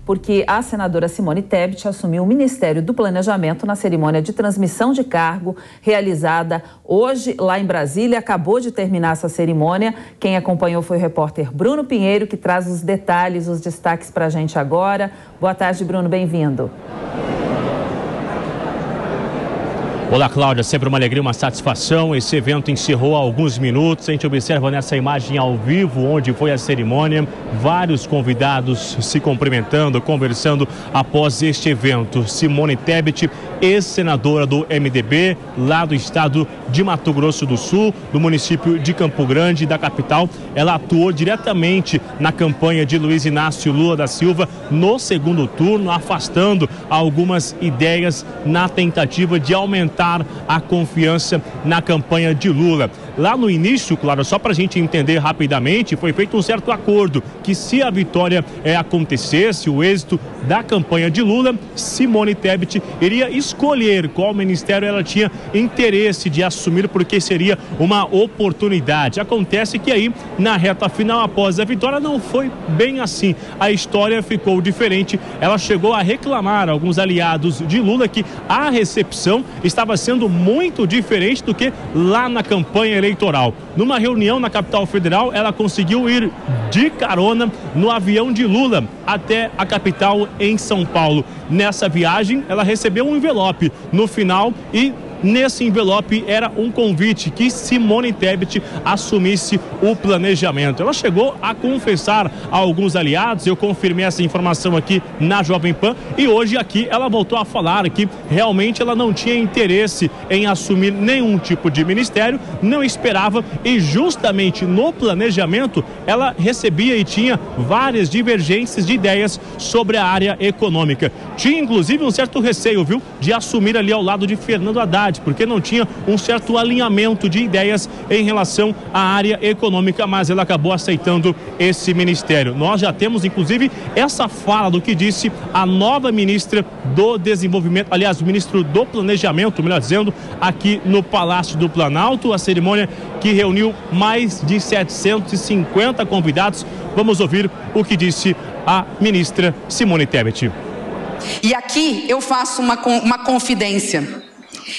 porque a senadora Simone Tebet assumiu o Ministério do Planejamento na cerimônia de transmissão de cargo realizada hoje lá em Brasília. Acabou de terminar essa cerimônia. Quem acompanhou foi o repórter Bruno Pinheiro, que traz os detalhes, os destaques para a gente agora. Boa tarde, Bruno, bem-vindo. Olá, Cláudia, sempre uma alegria, uma satisfação. Esse evento encerrou há alguns minutos. A gente observa nessa imagem ao vivo onde foi a cerimônia, vários convidados se cumprimentando, conversando após este evento. Simone Tebet, ex-senadora do MDB, lá do estado de Mato Grosso do Sul, do município de Campo Grande, da capital. Ela atuou diretamente na campanha de Luiz Inácio Lula da Silva no segundo turno, afastando algumas ideias na tentativa de aumentar a confiança na campanha de Lula. Lá no início, claro, só para a gente entender rapidamente, foi feito um certo acordo que se a vitória acontecesse, o êxito da campanha de Lula, Simone Tebet iria escolher qual ministério ela tinha interesse de assumir, porque seria uma oportunidade. Acontece que aí, na reta final, após a vitória, não foi bem assim. A história ficou diferente. Ela chegou a reclamar a alguns aliados de Lula que a recepção estava sendo muito diferente do que lá na campanha eleitoral. Numa reunião na capital federal, ela conseguiu ir de carona no avião de Lula até a capital em São Paulo. Nessa viagem, ela recebeu um envelope no final e nesse envelope era um convite que Simone Tebet assumisse o planejamento. Ela chegou a confessar a alguns aliados, eu confirmei essa informação aqui na Jovem Pan, e hoje aqui ela voltou a falar que realmente ela não tinha interesse em assumir nenhum tipo de ministério, não esperava, e justamente no planejamento ela recebia e tinha várias divergências de ideias sobre a área econômica. Tinha inclusive um certo receio, viu, de assumir ali ao lado de Fernando Haddad, porque não tinha um certo alinhamento de ideias em relação à área econômica, mas ela acabou aceitando esse ministério. Nós já temos, inclusive, essa fala do que disse a nova ministra do Desenvolvimento, aliás, o ministro do Planejamento, melhor dizendo, aqui no Palácio do Planalto, a cerimônia que reuniu mais de 750 convidados. Vamos ouvir o que disse a ministra Simone Tebet. E aqui eu faço uma confidência.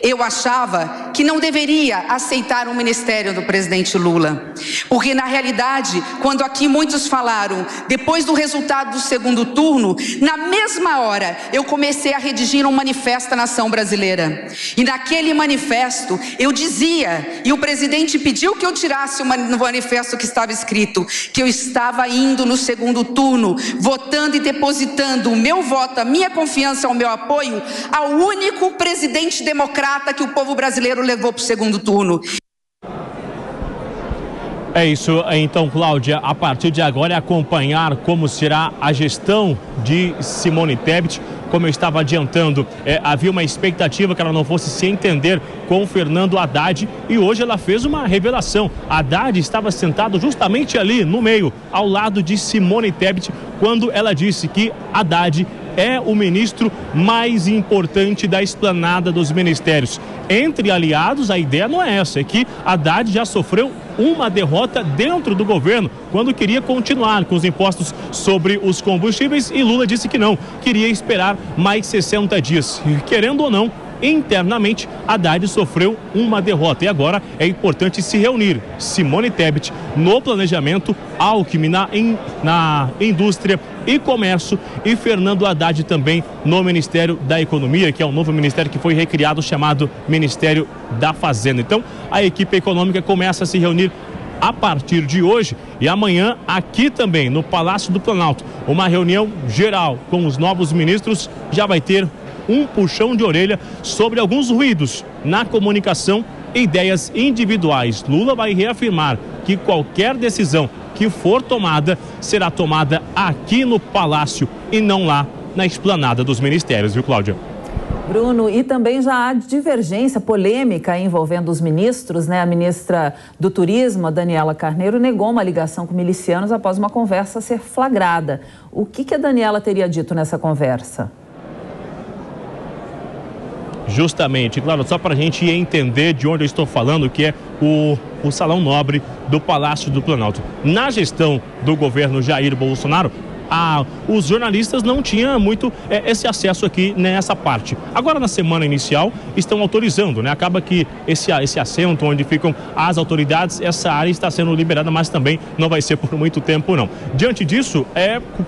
Eu achava que não deveria aceitar o ministério do presidente Lula, porque na realidade, quando aqui muitos falaram, depois do resultado do segundo turno, na mesma hora eu comecei a redigir um manifesto à nação brasileira, e naquele manifesto eu dizia, e o presidente pediu que eu tirasse no manifesto que estava escrito, que eu estava indo no segundo turno, votando e depositando o meu voto, a minha confiança, o meu apoio ao único presidente democrático que o povo brasileiro levou para o segundo turno. É isso, então, Cláudia, a partir de agora é acompanhar como será a gestão de Simone Tebet. Como eu estava adiantando, havia uma expectativa que ela não fosse se entender com Fernando Haddad, e hoje ela fez uma revelação. Haddad estava sentado justamente ali no meio, ao lado de Simone Tebet, quando ela disse que Haddad é o ministro mais importante da esplanada dos ministérios. Entre aliados, a ideia não é essa, é que Haddad já sofreu uma derrota dentro do governo, quando queria continuar com os impostos sobre os combustíveis, e Lula disse que não, queria esperar mais 60 dias. E, querendo ou não, internamente, Haddad sofreu uma derrota, e agora é importante se reunir. Simone Tebet no planejamento, Alckmin na indústria e comércio, e Fernando Haddad também no Ministério da Economia, que é um novo ministério que foi recriado, chamado Ministério da Fazenda. Então, a equipe econômica começa a se reunir a partir de hoje, e amanhã aqui também no Palácio do Planalto, uma reunião geral com os novos ministros. Já vai ter um puxão de orelha sobre alguns ruídos na comunicação e ideias individuais. Lula vai reafirmar que qualquer decisão que for tomada será tomada aqui no Palácio e não lá na esplanada dos ministérios, viu, Cláudia? Bruno, e também já há divergência, polêmica envolvendo os ministros, né? A ministra do Turismo, a Daniela Carneiro, negou uma ligação com milicianos após uma conversa ser flagrada. O que a Daniela teria dito nessa conversa? Justamente, claro, só para a gente entender de onde eu estou falando, que é o Salão Nobre do Palácio do Planalto. Na gestão do governo Jair Bolsonaro, os jornalistas não tinham muito esse acesso aqui nessa parte. Agora, na semana inicial, estão autorizando, né? Acaba que esse assento onde ficam as autoridades, essa área está sendo liberada, mas também não vai ser por muito tempo, não. Diante disso,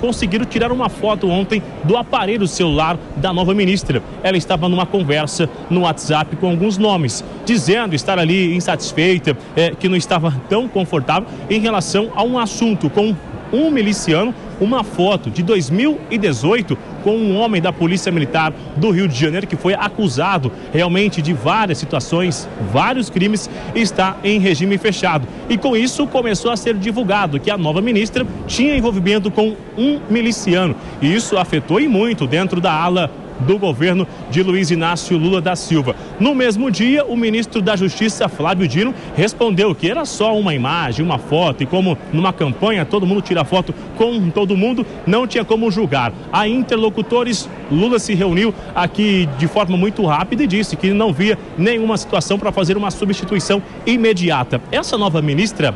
conseguiram tirar uma foto ontem do aparelho celular da nova ministra. Ela estava numa conversa no WhatsApp com alguns nomes, dizendo estar ali insatisfeita, que não estava tão confortável em relação a um assunto com um miliciano, uma foto de 2018 com um homem da Polícia Militar do Rio de Janeiro que foi acusado realmente de várias situações, vários crimes, e está em regime fechado. E com isso começou a ser divulgado que a nova ministra tinha envolvimento com um miliciano. E isso afetou e muito dentro da ala do governo de Luiz Inácio Lula da Silva. No mesmo dia, o ministro da Justiça, Flávio Dino, respondeu que era só uma imagem, uma foto, e como numa campanha todo mundo tira foto com todo mundo, não tinha como julgar. A interlocutores, Lula se reuniu aqui de forma muito rápida e disse que não via nenhuma situação para fazer uma substituição imediata. Essa nova ministra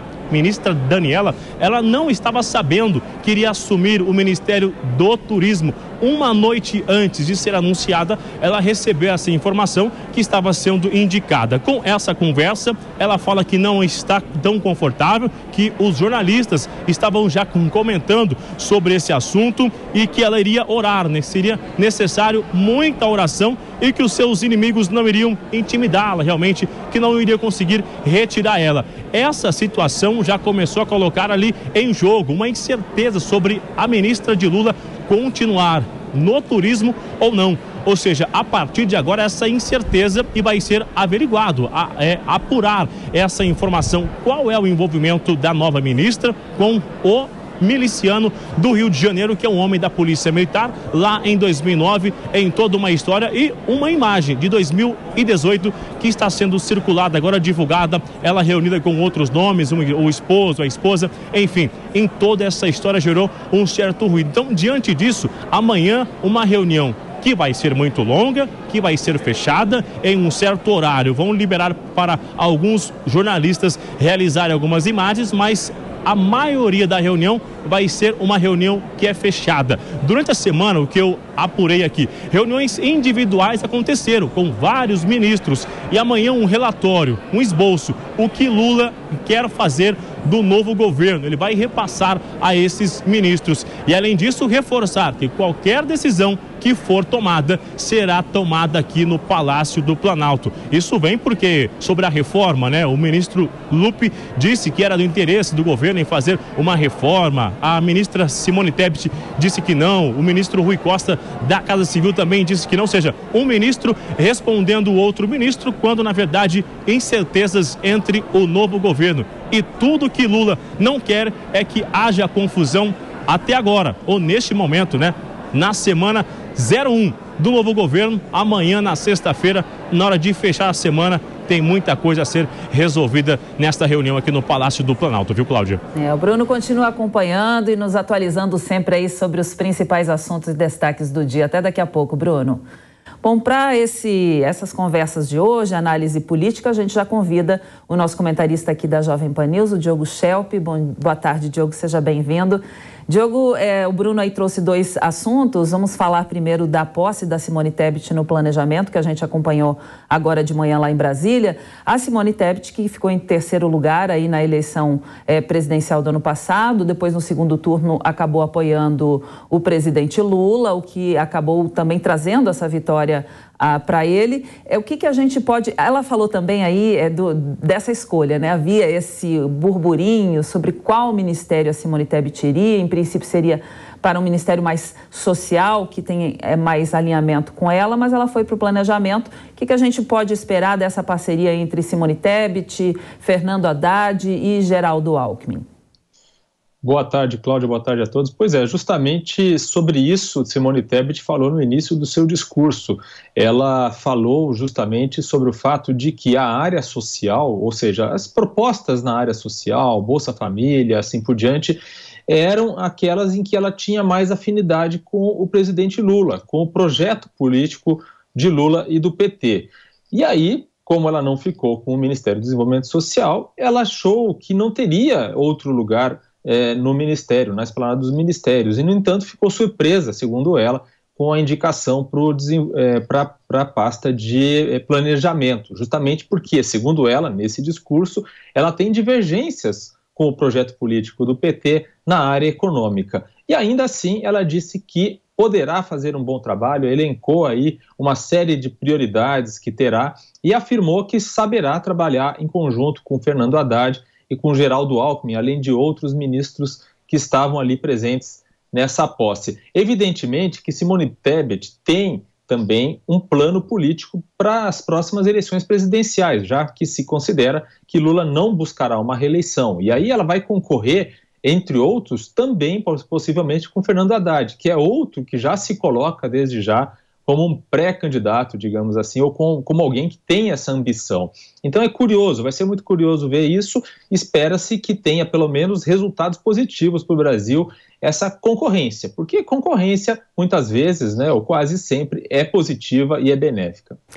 Daniela, ela não estava sabendo que iria assumir o Ministério do Turismo. Uma noite antes de ser anunciada, ela recebeu essa informação que estava sendo indicada. Com essa conversa, ela fala que não está tão confortável, que os jornalistas estavam já comentando sobre esse assunto e que ela iria orar, né? Seria necessário muita oração e que os seus inimigos não iriam intimidá-la, realmente, que não iria conseguir retirar ela. Essa situação já começou a colocar ali em jogo uma incerteza sobre a ministra de Lula continuar no turismo ou não. Ou seja, a partir de agora essa incerteza e vai ser averiguado, apurar essa informação, qual é o envolvimento da nova ministra com o miliciano do Rio de Janeiro, que é um homem da Polícia Militar, lá em 2009, em toda uma história, e uma imagem de 2018 que está sendo circulada, agora divulgada, ela reunida com outros nomes, o esposo, a esposa, enfim, em toda essa história gerou um certo ruído. Então, diante disso, amanhã uma reunião que vai ser muito longa, que vai ser fechada em um certo horário. Vão liberar para alguns jornalistas realizarem algumas imagens, mas a maioria da reunião vai ser uma reunião que é fechada. Durante a semana, o que eu apurei aqui, reuniões individuais aconteceram com vários ministros e amanhã um relatório, um esboço, o que Lula quer fazer do novo governo. Ele vai repassar a esses ministros e, além disso, reforçar que qualquer decisão que for tomada será tomada aqui no Palácio do Planalto. Isso vem porque, sobre a reforma, né, o ministro Lupe disse que era do interesse do governo em fazer uma reforma. A ministra Simone Tebet disse que não. O ministro Rui Costa da Casa Civil também disse que não. Ou seja, um ministro respondendo o outro ministro, quando na verdade incertezas entre o novo governo. E tudo que Lula não quer é que haja confusão até agora, ou neste momento, né? Na semana 01 do novo governo, amanhã na sexta-feira, na hora de fechar a semana, tem muita coisa a ser resolvida nesta reunião aqui no Palácio do Planalto, viu, Cláudia? O Bruno continua acompanhando e nos atualizando sempre aí sobre os principais assuntos e destaques do dia. Até daqui a pouco, Bruno. Bom, para essas conversas de hoje, análise política, a gente já convida o nosso comentarista aqui da Jovem Pan News, o Diogo Schelp. Boa tarde, Diogo, seja bem-vindo. Diogo, o Bruno aí trouxe dois assuntos. Vamos falar primeiro da posse da Simone Tebet no planejamento, que a gente acompanhou agora de manhã lá em Brasília. A Simone Tebet, que ficou em terceiro lugar aí na eleição presidencial do ano passado, depois no segundo turno acabou apoiando o presidente Lula, o que acabou também trazendo essa vitória para ele. O que a gente pode... Ela falou também aí dessa escolha, né? Havia esse burburinho sobre qual ministério a Simone Tebet iria. Em princípio seria para um ministério mais social, que tem mais alinhamento com ela, mas ela foi para o planejamento. O que a gente pode esperar dessa parceria entre Simone Tebet, Fernando Haddad e Geraldo Alckmin? Boa tarde, Cláudia, boa tarde a todos. Pois é, justamente sobre isso Simone Tebet falou no início do seu discurso. Ela falou justamente sobre o fato de que a área social, ou seja, as propostas na área social, Bolsa Família, assim por diante, eram aquelas em que ela tinha mais afinidade com o presidente Lula, com o projeto político de Lula e do PT. E aí, como ela não ficou com o Ministério do Desenvolvimento Social, ela achou que não teria outro lugar no Ministério, na esplanada dos Ministérios. E, no entanto, ficou surpresa, segundo ela, com a indicação para a pasta de planejamento, justamente porque, segundo ela, nesse discurso, ela tem divergências com o projeto político do PT na área econômica. E ainda assim, ela disse que poderá fazer um bom trabalho, elencou aí uma série de prioridades que terá e afirmou que saberá trabalhar em conjunto com Fernando Haddad e com Geraldo Alckmin, além de outros ministros que estavam ali presentes nessa posse. Evidentemente que Simone Tebet tem também um plano político para as próximas eleições presidenciais, já que se considera que Lula não buscará uma reeleição. E aí ela vai concorrer, entre outros, também possivelmente com Fernando Haddad, que é outro que já se coloca desde já como um pré-candidato, digamos assim, ou como alguém que tem essa ambição. Então é curioso, vai ser muito curioso ver isso. Espera-se que tenha pelo menos resultados positivos para o Brasil essa concorrência, porque concorrência muitas vezes, né, ou quase sempre, é positiva e é benéfica.